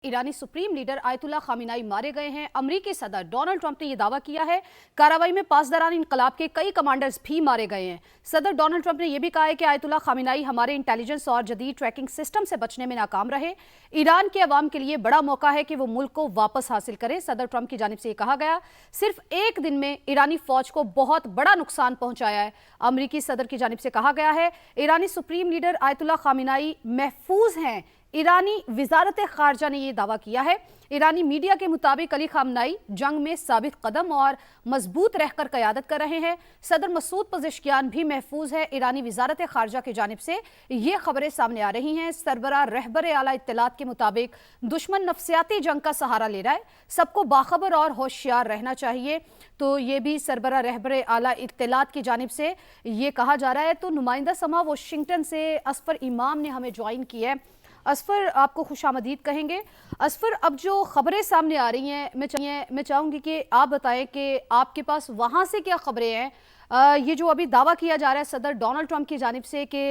ईरानी supreme leader ayatollah खामिनाई मारे गए हैं। अमरीकी सदर डोनाल्ड ट्रंप ने यह दावा किया है। कार्रवाई में पासदारान इनकलाब के कई कमांडर्स भी मारे गए हैं। सदर डोनाल्ड ट्रंप ने यह भी कहा है कि आयतुल्ला खामिनाई हमारे इंटेलिजेंस और जदीद ट्रैकिंग सिस्टम से बचने में नाकाम रहे। ईरान के अवाम के लिए बड़ा मौका है कि वो मुल्क को वापस हासिल करे। सदर ट्रंप की जानिब से यह कहा गया। सिर्फ एक दिन में ईरानी फौज को बहुत बड़ा नुकसान पहुंचाया है। अमरीकी सदर की जानिब से कहा गया है ईरानी सुप्रीम लीडर आयतुल्ला खामिनाई महफूज हैं। ईरानी वजारत खारजा ने यह दावा किया है। ईरानी मीडिया के मुताबिक अली खामनाई जंग में साबित कदम और मजबूत रहकर क़यादत कर रहे हैं। सदर मसूद पज़ेश्कियान भी महफूज है। ईरानी वजारत खारजा की जानिब से ये खबरें सामने आ रही हैं। सरबरा रहबर आला इत्तलात के मुताबिक दुश्मन नफ्सियाती जंग का सहारा ले रहा है, सबको बाखबर और होशियार रहना चाहिए। तो ये भी सरबरा रहबर आला इत्तलात की जानिब से ये कहा जा रहा है। तो नुमाइंदा समा वाशिंगटन से असफर इमाम ने हमें ज्वाइन किया है। असफर, आपको खुशामदीद कहेंगे। असफर, अब जो खबरें सामने आ रही हैं, मैं चाहूँगी कि आप बताएं कि आपके पास वहाँ से क्या खबरें हैं। ये जो अभी दावा किया जा रहा है सदर डोनाल्ड ट्रंप की जानिब से कि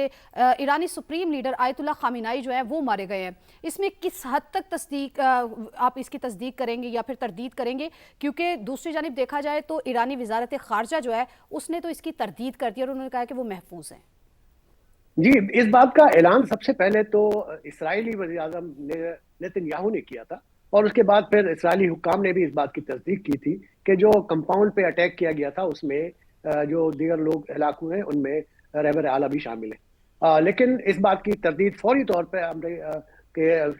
ईरानी सुप्रीम लीडर आयतुल्ला खामिनाई जो है वो मारे गए हैं, इसमें किस हद तक तस्दीक आप इसकी तस्दीक करेंगे या फिर तरदीद करेंगे? क्योंकि दूसरी जानिब देखा जाए तो ईरानी वजारत खारजा जो है उसने तो इसकी तरदीद कर दी और उन्होंने कहा कि वो महफूज हैं। जी, इस बात का ऐलान सबसे पहले तो इस्राएली वज़ीर-ए-आज़म नेतन्याहू ने किया था और उसके बाद फिर इस्राएली हुक्काम ने भी इस बात की तस्दीक की थी कि जो कंपाउंड पे अटैक किया गया था उसमें जो दीगर लोग हलाक हुए हैं उनमें रहबर आला भी शामिल है। लेकिन इस बात की तरदीद फौरी तौर पर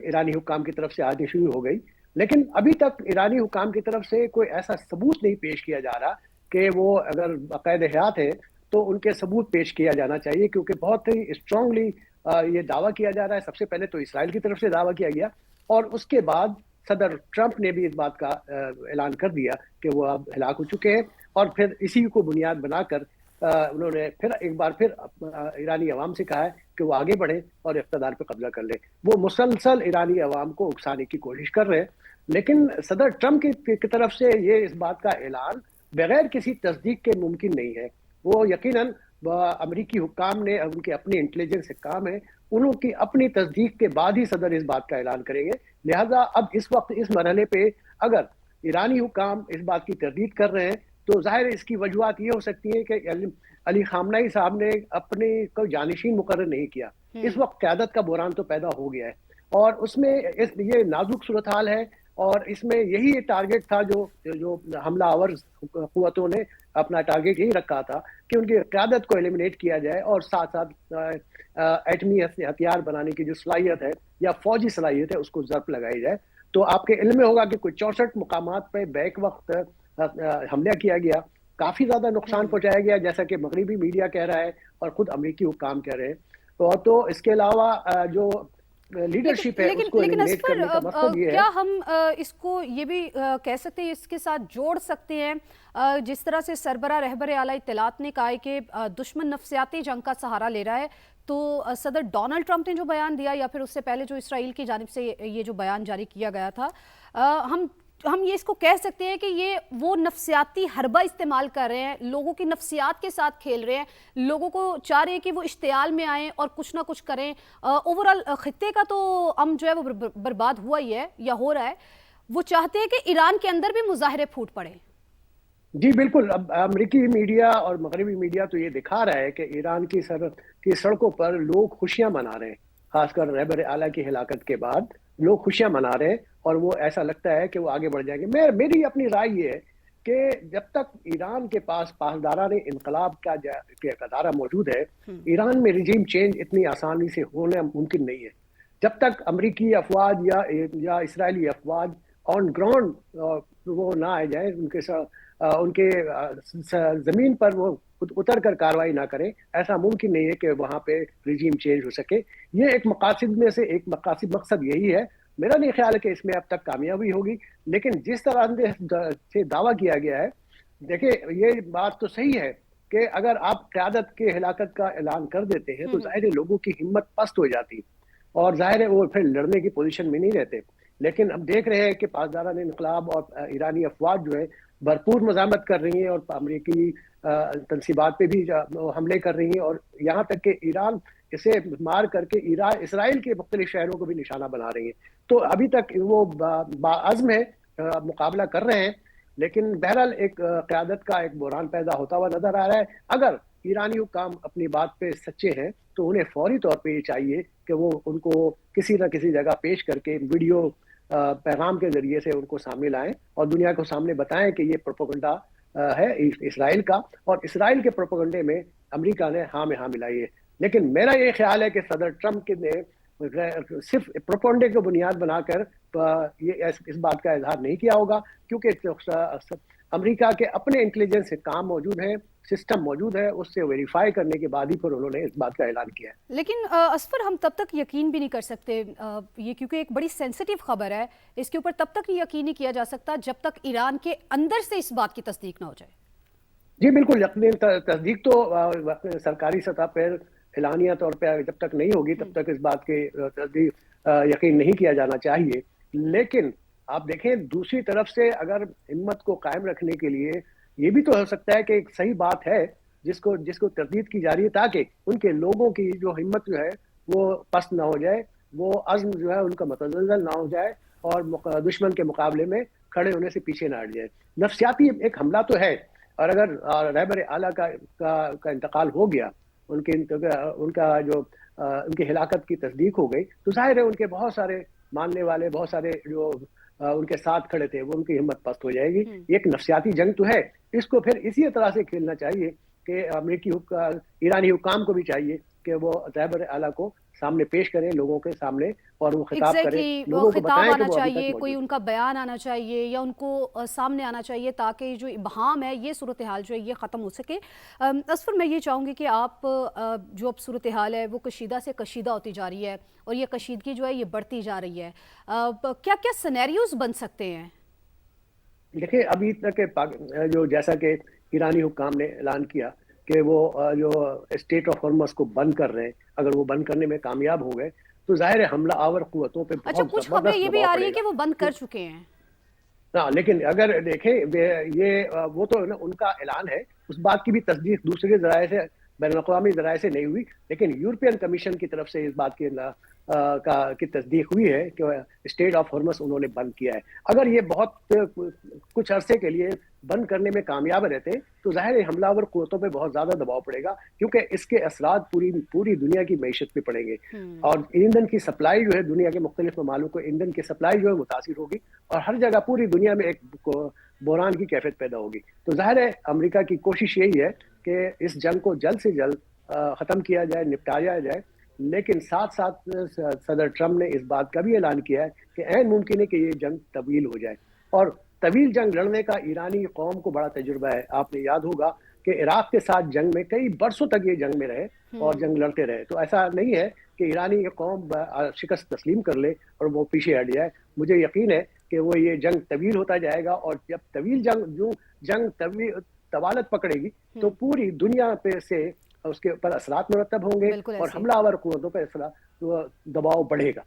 ईरानी हुक्काम की तरफ से आनी शुरू हो गई। लेकिन अभी तक ईरानी हुक्काम की तरफ से कोई ऐसा सबूत नहीं पेश किया जा रहा कि वो अगर बाकायदे हयात है तो उनके सबूत पेश किया जाना चाहिए, क्योंकि बहुत ही स्ट्रांगली ये दावा किया जा रहा है। सबसे पहले तो इसराइल की तरफ से दावा किया गया और उसके बाद सदर ट्रंप ने भी इस बात का ऐलान कर दिया कि वो अब हलाक हो चुके हैं और फिर इसी को बुनियाद बनाकर उन्होंने फिर एक बार फिर ईरानी अवाम से कहा है कि वो आगे बढ़े और इक़्तिदार पर कब्जा कर ले। वो मुसलसल ईरानी अवाम को उकसाने की कोशिश कर रहे हैं, लेकिन सदर ट्रंप की तरफ से ये इस बात का ऐलान बगैर किसी तस्दीक के मुमकिन नहीं है। वो यकीनन अमरीकी हुक्काम ने उनके अपने इंटेलिजेंस से काम है, उनकी अपनी तस्दीक के बाद ही सदर इस बात का ऐलान करेंगे। लिहाजा अब इस वक्त इस मरहले पे अगर ईरानी हुक्काम इस बात की तरदीद कर रहे हैं तो जाहिर है इसकी वजूहत ये हो सकती है कि अली खामनाई साहब ने अपने को जानिशीन मुकर्रर नहीं किया। इस वक्त क़यादत का बुहरान तो पैदा हो गया है और उसमें ये नाजुक सूरत हाल है और इसमें यही टारगेट था जो हमलावर कुव्वतों ने अपना टारगेट यही रखा था कि उनकी क़यादत को एलिमिनेट किया जाए और साथ साथ एटमी हथियार बनाने की जो सलाहियत है या फौजी सलाहियत है उसको ज़रब लगाई जाए। तो आपके इल्म में होगा कि कुछ 64 मुकामात पे बैक वक्त हमला किया गया, काफ़ी ज़्यादा नुकसान पहुंचाया गया जैसा कि मगरबी मीडिया कह रहा है और ख़ुद अमरीकी हुक्काम कह रहे हैं। और तो इसके अलावा जो लीडरशिप है उसको एलिमिनेट करने का मकसद ये है। क्या हम इसको ये भी कह सकते हैं, इसके साथ जोड़ सकते हैं जिस तरह से सरबरा रहबर आला इत्तलात ने कहा है कि दुश्मन नफ्सियाती जंग का सहारा ले रहा है, तो सदर डोनाल्ड ट्रंप ने जो बयान दिया या फिर उससे पहले जो इसराइल की जानिब से ये जो बयान जारी किया गया था, हम ये इसको कह सकते हैं कि ये वो नफ्सियाती हरबा इस्तेमाल कर रहे हैं, लोगों की नफ्सियात के साथ खेल रहे हैं, लोगों को चाह रहे हैं कि वो इश्तियाल में आएँ और कुछ ना कुछ करें। ओवरऑल खित्ते का तो अमन जो है वो बर्बाद हुआ ही है या हो रहा है। वो चाहते हैं कि ईरान के अंदर भी मुजाहरे फूट पड़े। जी बिल्कुल, अब अमरीकी मीडिया और मगरबी मीडिया तो ये दिखा रहा है कि ईरान की सड़कों पर लोग खुशियां मना रहे हैं। खासकर रहबर आला की हिलाकत के बाद लोग खुशियां मना रहे हैं और वो ऐसा लगता है कि वो आगे बढ़ जाएंगे। मेरी अपनी राय ये है कि जब तक ईरान के पास पासदारान इनकलाब का अदारा मौजूद है, ईरान में रिजीम चेंज इतनी आसानी से होना मुमकिन नहीं है। जब तक अमरीकी अफवाज या इसराइली अफवाज ऑन ग्राउंड वो ना आ जाए, उनके जमीन पर वो उतर कर कार्रवाई ना करें, ऐसा मुमकिन नहीं है कि वहां पे रिजीम चेंज हो सके। ये एक मकासद में से एक मकसद यही है। मेरा नहीं ख्याल है कि इसमें अब तक कामयाबी होगी, लेकिन जिस तरह से दावा किया गया है, देखिए ये बात तो सही है कि अगर आप क़यादत के हिलाकत का ऐलान कर देते हैं तो जाहिर है लोगों की हिम्मत पस्त हो जाती और जाहिर है वो फिर लड़ने की पोजीशन में नहीं रहते। लेकिन हम देख रहे हैं कि पासदारान इनकलाब और ईरानी अफवाज जो है भरपूर मज़ामत कर रही हैं और अमरीकी तनसीबात पे भी हमले कर रही हैं और यहाँ तक कि ईरान اسے مار کر کے اسرائیل کے مختلف شہروں کو بھی نشانہ بنا رہی ہیں. تو ابھی تک وہ باعزم ہے, مقابلہ کر رہے ہیں, لیکن بہرحال ایک قیادت کا ایک بحران پیدا ہوتا ہوا نظر آ رہا ہے. اگر ایرانی حکام اپنی بات پہ سچے ہیں تو انہیں فوری طور پہ یہ چاہیے کہ وہ ان کو کسی نہ کسی جگہ پیش کر کے ویڈیو پیغام کے ذریعے سے ان کو سامنے لائیں اور دنیا کو سامنے بتائیں کہ یہ پروپیگنڈا ہے اسرائیل کا, اور اسرائیل کے پروپیگنڈے میں امریکہ نے ہاں میں ہاں ملائی ہے. لیکن میرا یہ خیال ہے کہ صدر ٹرمپ نے صرف پروپیگنڈے کو بنیاد بنا کر یہ اس بات کا اظہار نہیں کیا ہوگا, کیونکہ امریکہ کے اپنے انٹیلیجنس کام موجود ہیں, سسٹم موجود ہے, اس سے ویریفائی کرنے کے بعد ہی پھر انہوں نے اس بات کا اعلان کیا ہے. لیکن اسفر ہم تب تک یقین بھی نہیں کر سکتے, یہ کیونکہ ایک بڑی سینسٹیو خبر ہے, اس کے اوپر تب تک یقین نہیں کیا جا سکتا جب تک ایران کے اندر سے اس بات کی تصدیق نہ ہو جائے. جی بالکل, یقین تصدیق تو سرکاری سطح پر اعلانیہ طور پہ جب تک نہیں ہوگی تب تک اس بات کی تصدیق یقین نہیں کیا جانا چاہیے. لیکن آپ دیکھیں دوسری طرف سے اگر ہمت کو قائم رکھنے کے لیے یہ بھی تو ہو سکتا ہے کہ ایک صحیح بات ہے جس کو تردید کی جا رہی ہے, تاکہ ان کے لوگوں کی جو ہمت جو ہے وہ پست نہ ہو جائے, وہ عزم جو ہے ان کا متزلزل نہ ہو جائے اور دشمن کے مقابلے میں کھڑے ہونے سے پیچھے نہ ہٹ جائے. نفسیاتی ایک حملہ تو ہے, اور اگر رہبر اعلیٰ کا انتقال ہو گیا, ان کی ہلاکت کی تصدیق ہو گئی, تو ظاہر ہے ان کے بہت سارے ماننے والے, بہت سارے جو ان کے ساتھ کھڑے تھے, وہ ان کی ہمت پست ہو جائے گی. ایک نفسیاتی جنگ تو ہے, اس کو پھر اسی طرح سے کھیلنا چاہیے کہ ایرانی حکام کو بھی چاہیے کہ وہ رہبر اعلیٰ کو سامنے پیش کریں لوگوں کے سامنے, اور وہ خطاب کریں, لوگوں کو خطاب بتائیں کہ آنا وہ ابھی چاہیے, تک کوئی ان کا بیان آنا چاہیے, یا ان کو سامنے آنا چاہیے تاکہ جو ابہام ہے, یہ صورتحال جو ہے یہ ختم ہو سکے. اسفر میں یہ چاہوں گی کہ آپ جو اب صورتحال ہے وہ کشیدہ سے کشیدہ ہوتی جا رہی ہے, اور یہ کشیدگی جو ہے یہ بڑھتی جا رہی ہے, کیا کیا سینیریوز بن سکتے ہیں؟ دیکھیں ابھی تک جو جیسا کہ ایرانی حکام نے اعلان کیا کہ وہ جو اسٹیٹ آف ہارمز کو بند کر رہے ہیں, اگر وہ بند کرنے میں کامیاب ہو گئے تو ظاہر ہے حملہ آور قوتوں پہ اچھا, بہت کچھ خبریں زبردست یہ بھی دباؤ آ رہی پڑے ہے کہ گا. وہ بند کر چکے ہیں. لیکن اگر دیکھیں یہ وہ تو ان کا اعلان ہے, اس بات کی بھی تصدیق دوسرے ذرائع سے, بین الاقوامی ذرائع سے نہیں ہوئی, لیکن یورپین کمیشن کی طرف سے اس بات کی تصدیق ہوئی ہے کہ اسٹیٹ آف ہارمز انہوں نے بند کیا ہے. اگر یہ بہت کچھ عرصے کے لیے بند کرنے میں کامیاب رہتے تو ظاہر ہے حملہ آور قوتوں پہ بہت زیادہ دباؤ پڑے گا, کیونکہ اس کے اثرات پوری دنیا کی معیشت پہ پڑیں گے, اور ایندھن کی سپلائی جو ہے دنیا کے مختلف ممالک کو ایندھن کی سپلائی جو ہے متاثر ہوگی, اور ہر جگہ پوری دنیا میں ایک بحران کی کیفیت پیدا ہوگی. تو ظاہر ہے امریکہ کی کوشش یہی ہے کہ اس جنگ کو جلد سے جلد ختم کیا جائے, نپٹایا جائے, لیکن ساتھ ساتھ صدر ٹرمپ نے اس بات کا بھی اعلان کیا ہے کہ عین ممکن ہے کہ یہ جنگ طویل ہو جائے, اور طویل جنگ لڑنے کا ایرانی قوم کو بڑا تجربہ ہے. آپ نے یاد ہوگا کہ عراق کے ساتھ جنگ میں کئی برسوں تک یہ جنگ میں رہے اور جنگ لڑتے رہے, تو ایسا نہیں ہے کہ ایرانی قوم شکست تسلیم کر لے اور وہ پیچھے ہٹ جائے. مجھے یقین ہے کہ وہ یہ جنگ طویل ہوتا جائے گا, اور جب طویل جنگ طوالت پکڑے گی تو پوری دنیا پہ سے اس کے اوپر اثرات مرتب ہوں گے, اور حملہ آور قوتوں پہ دباؤ بڑھے گا.